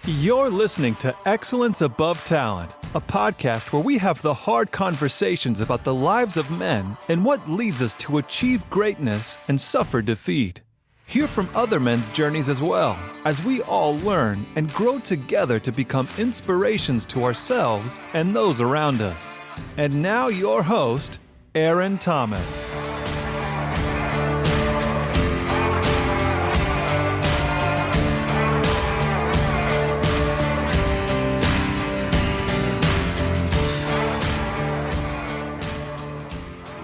You're listening to Excellence Above Talent, a podcast where we have the hard conversations about the lives of men and what leads us to achieve greatness and suffer defeat. Hear from other men's journeys as well, as we all learn and grow together to become inspirations to ourselves and those around us. And now your host, Aaron Thomas.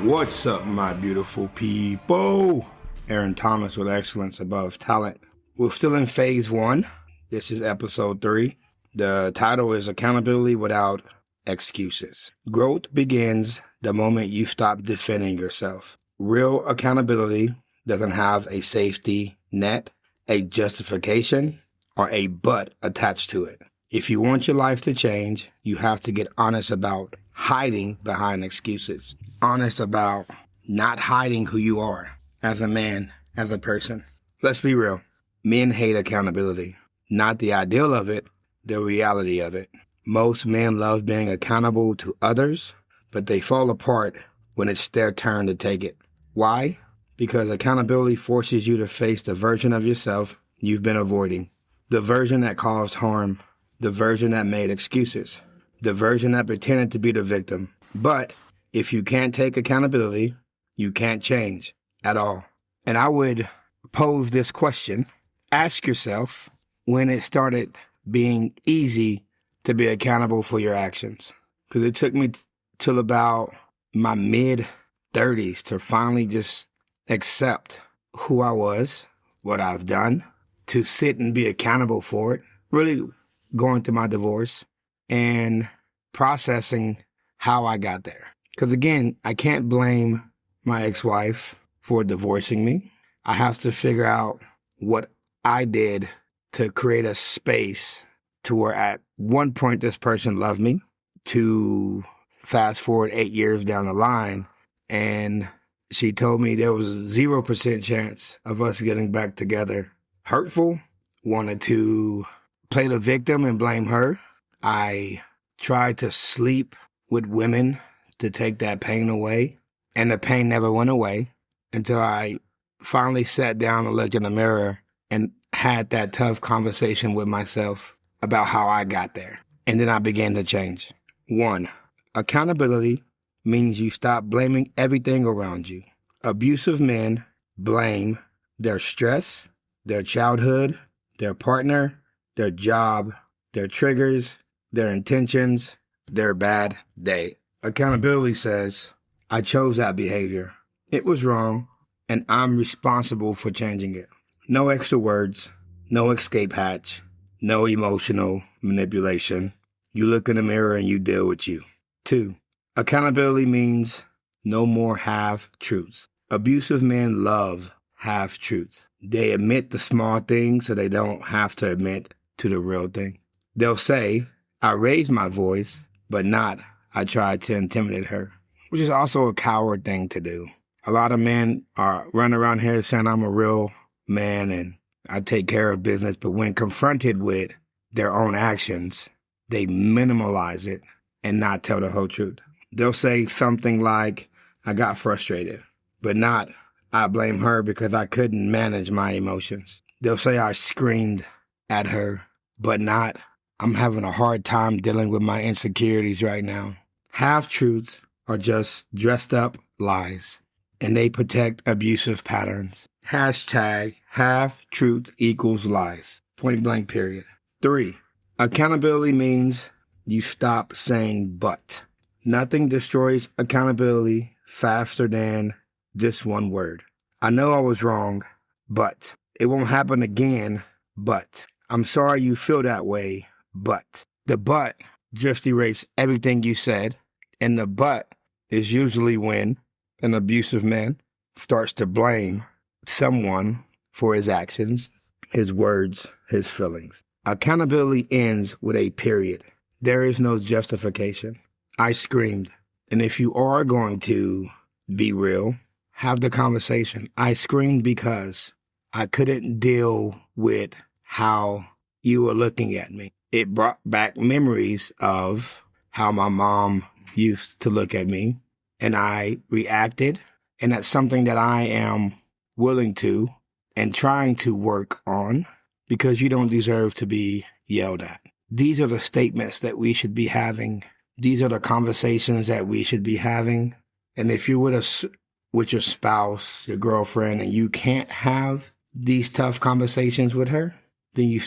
What's up, my beautiful people? Aaron Thomas with Excellence Above Talent. We're still in phase 1. This is episode 3. The title is Accountability Without Excuses. Growth begins the moment you stop defending yourself. Real accountability doesn't have a safety net, a justification, or a but attached to it. If you want your life to change, you have to get honest about hiding behind excuses. Honest about not hiding who you are as a man, as a person. Let's be real. Men hate accountability. Not the ideal of it, the reality of it. Most men love being accountable to others, but they fall apart when it's their turn to take it. Why? Because accountability forces you to face the version of yourself you've been avoiding. The version that caused harm. The version that made excuses. The version that pretended to be the victim. But if you can't take accountability, you can't change at all. And I would pose this question. Ask yourself when it started being easy to be accountable for your actions. Because it took me till about my mid-30s to finally just accept who I was, what I've done, to sit and be accountable for it. Really going through my divorce and processing how I got there. Because again, I can't blame my ex-wife for divorcing me. I have to figure out what I did to create a space to where at one point this person loved me, to fast forward 8 years down the line, and she told me there was a 0% chance of us getting back together. Hurtful, wanted to play the victim and blame her. I tried to sleep with women to take that pain away, and the pain never went away until I finally sat down and looked in the mirror and had that tough conversation with myself about how I got there. And then I began to change. 1, accountability means you stop blaming everything around you. Abusive men blame their stress, their childhood, their partner, their job, their triggers, their intentions, their bad day. Accountability says, I chose that behavior. It was wrong, and I'm responsible for changing it. No extra words, no escape hatch, no emotional manipulation. You look in the mirror and you deal with you. 2, accountability means no more half-truths. Abusive men love half-truths. They admit the small things so they don't have to admit to the real thing. They'll say, I raised my voice, but not I tried to intimidate her, which is also a coward thing to do. A lot of men are running around here saying I'm a real man and I take care of business, but when confronted with their own actions, they minimalize it and not tell the whole truth. They'll say something like, I got frustrated, but not, I blame her because I couldn't manage my emotions. They'll say I screamed at her, but not, I'm having a hard time dealing with my insecurities right now. Half-truths are just dressed up lies, and they protect abusive patterns. Hashtag half-truth equals lies. Point blank period. 3, accountability means you stop saying but. Nothing destroys accountability faster than this one word. I know I was wrong, but it won't happen again, but I'm sorry you feel that way, but. The but just erase everything you said, and the but is usually when an abusive man starts to blame someone for his actions, his words, his feelings. Accountability ends with a period. There is no justification. I screamed. And if you are going to be real, have the conversation. I screamed because I couldn't deal with how you were looking at me. It brought back memories of how my mom used to look at me, and I reacted. And that's something that I am willing to and trying to work on, because you don't deserve to be yelled at. These are the statements that we should be having. These are the conversations that we should be having. And if you're with your spouse, your girlfriend, and you can't have these tough conversations with her, then you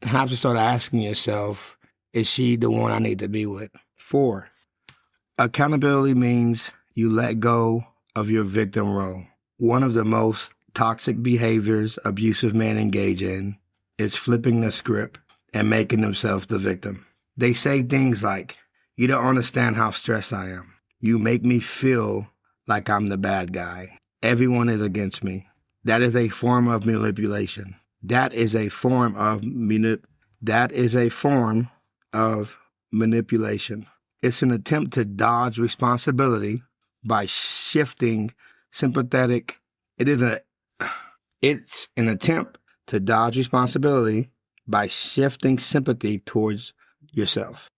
have to start asking yourself, is she the one I need to be with? 4, accountability means you let go of your victim role. One of the most toxic behaviors abusive men engage in is flipping the script and making themselves the victim. They say things like, you don't understand how stressed I am. You make me feel like I'm the bad guy. Everyone is against me. That is a form of manipulation. That is a form of manipulation. It's an attempt to dodge responsibility by shifting sympathetic. It's an attempt to dodge responsibility by shifting sympathy towards yourself.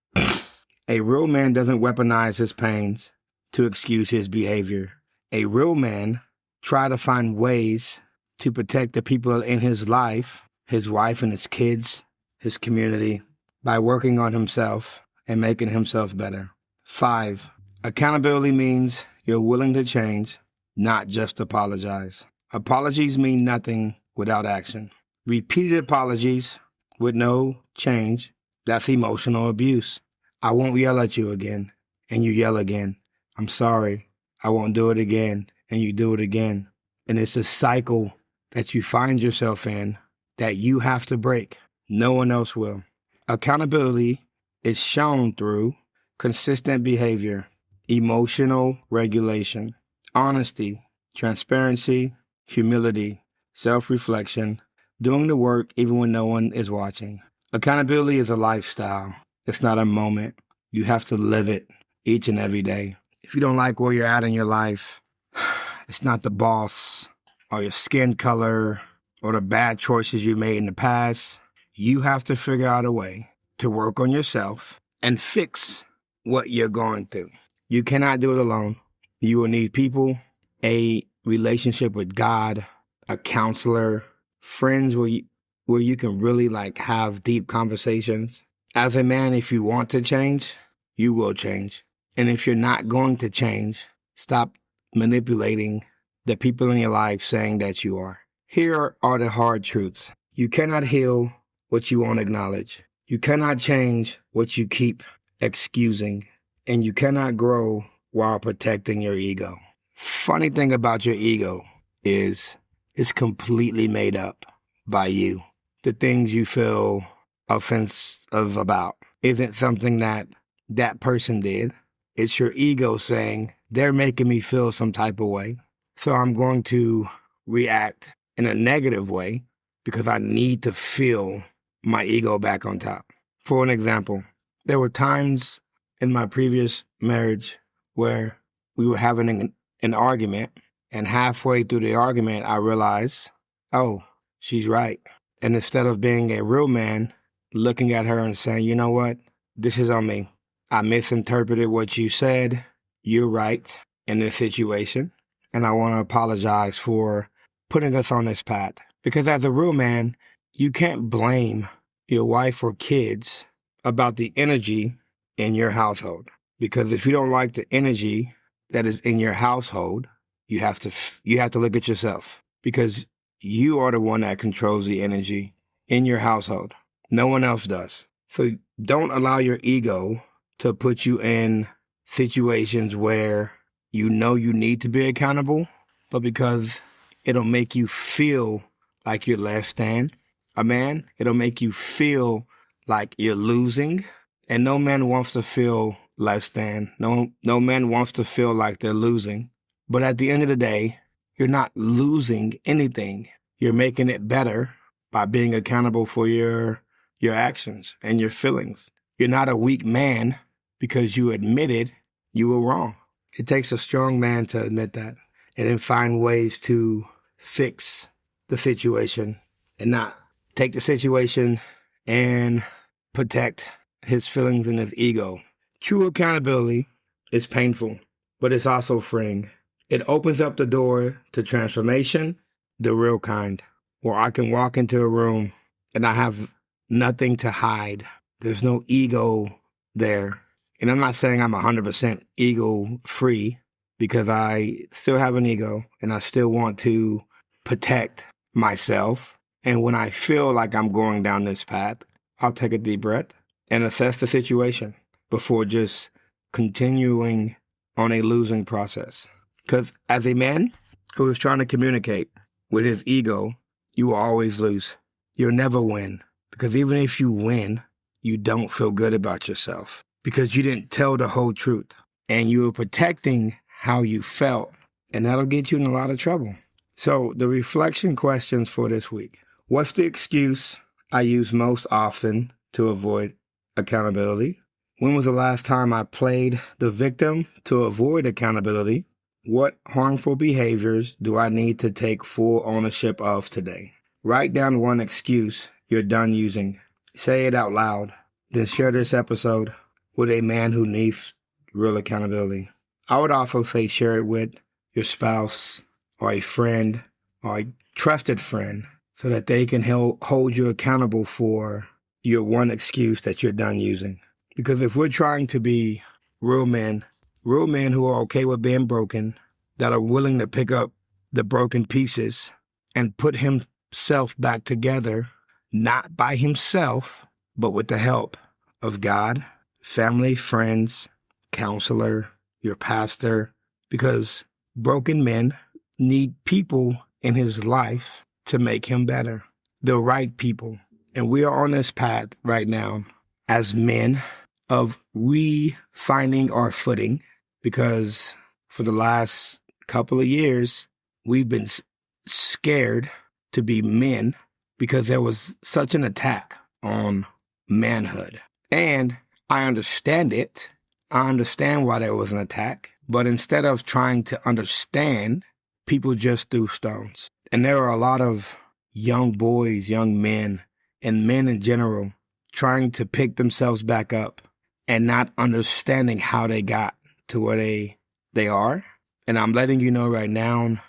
A real man doesn't weaponize his pains to excuse his behavior. A real man tries to find ways to protect the people in his life, his wife and his kids, his community, by working on himself and making himself better. 5, accountability means you're willing to change, not just apologize. Apologies mean nothing without action. Repeated apologies with no change, that's emotional abuse. I won't yell at you again, and you yell again. I'm sorry, I won't do it again, and you do it again. And it's a cycle that you find yourself in that you have to break. No one else will. Accountability is shown through consistent behavior, emotional regulation, honesty, transparency, humility, self-reflection, doing the work even when no one is watching. Accountability is a lifestyle. It's not a moment. You have to live it each and every day. If you don't like where you're at in your life, it's not the boss or your skin color or the bad choices you made in the past. You have to figure out a way to work on yourself and fix what you're going through. You cannot do it alone. You will need people, a relationship with God, a counselor, friends where you can really have deep conversations. As a man, if you want to change, you will change. And if you're not going to change, stop manipulating the people in your life saying that you are. Here are the hard truths. You cannot heal what you won't acknowledge. You cannot change what you keep excusing. And you cannot grow while protecting your ego. Funny thing about your ego is it's completely made up by you. The things you feel offensive about isn't something that person did. It's your ego saying, they're making me feel some type of way, so I'm going to react in a negative way because I need to feel my ego back on top. For an example, there were times in my previous marriage where we were having an argument, and halfway through the argument, I realized, oh, she's right. And instead of being a real man, looking at her and saying, you know what, this is on me. I misinterpreted what you said. You're right in this situation. And I want to apologize for putting us on this path. Because as a real man, you can't blame your wife or kids about the energy in your household. Because if you don't like the energy that is in your household, you have to look at yourself. Because you are the one that controls the energy in your household. No one else does. So don't allow your ego to put you in situations where you know you need to be accountable, but because it'll make you feel like you're less than a man, it'll make you feel like you're losing. And no man wants to feel less than. No man wants to feel like they're losing. But at the end of the day, you're not losing anything. You're making it better by being accountable for your actions and your feelings. You're not a weak man because you admitted you were wrong. It takes a strong man to admit that and then find ways to fix the situation and not take the situation and protect his feelings and his ego. True accountability is painful, but it's also freeing. It opens up the door to transformation, the real kind, where I can walk into a room and I have nothing to hide. There's no ego there. And I'm not saying I'm 100% ego free, because I still have an ego and I still want to protect myself. And when I feel like I'm going down this path, I'll take a deep breath and assess the situation before just continuing on a losing process. Because as a man who is trying to communicate with his ego, you will always lose. You'll never win. Because even if you win, you don't feel good about yourself because you didn't tell the whole truth. And you were protecting how you felt, and that'll get you in a lot of trouble. So the reflection questions for this week. What's the excuse I use most often to avoid accountability? When was the last time I played the victim to avoid accountability? What harmful behaviors do I need to take full ownership of today? Write down one excuse you're done using. Say it out loud. Then share this episode with a man who needs real accountability. I would also say share it with your spouse or a friend or a trusted friend so that they can hold you accountable for your one excuse that you're done using. Because if we're trying to be real men who are okay with being broken, that are willing to pick up the broken pieces and put himself back together, not by himself, but with the help of God, family, friends, counselor, your pastor, because broken men need people in his life to make him better, the right people. And we are on this path right now as men of refinding our footing, because for the last couple of years, we've been scared to be men because there was such an attack on manhood. And I understand it. I understand why there was an attack. But instead of trying to understand, people just threw stones. And there are a lot of young boys, young men, and men in general trying to pick themselves back up and not understanding how they got to where they are. And I'm letting you know right now,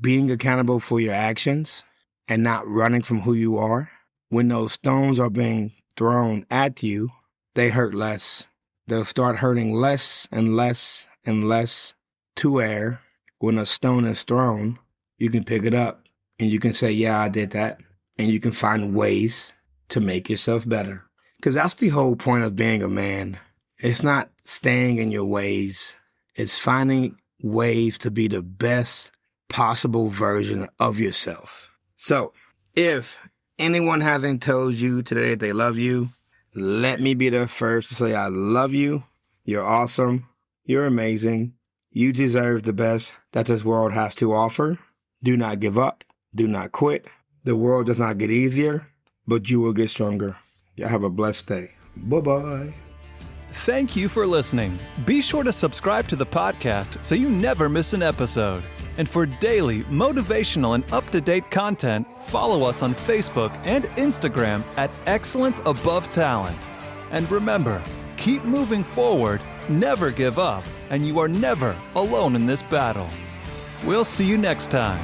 being accountable for your actions and not running from who you are, when those stones are being thrown at you, they hurt less. They'll start hurting less and less and less to where when a stone is thrown, you can pick it up and you can say, yeah, I did that. And you can find ways to make yourself better. Because that's the whole point of being a man. It's not staying in your ways. It's finding ways to be the best possible version of yourself. So if anyone hasn't told you today that they love you, let me be the first to say I love you. You're awesome. You're amazing. You deserve the best that this world has to offer. Do not give up. Do not quit. The world does not get easier, but you will get stronger. Y'all have a blessed day. Bye-bye. Thank you for listening. Be sure to subscribe to the podcast so you never miss an episode. And for daily, motivational, and up-to-date content, follow us on Facebook and Instagram at Excellence Above Talent. And remember, keep moving forward, never give up, and you are never alone in this battle. We'll see you next time.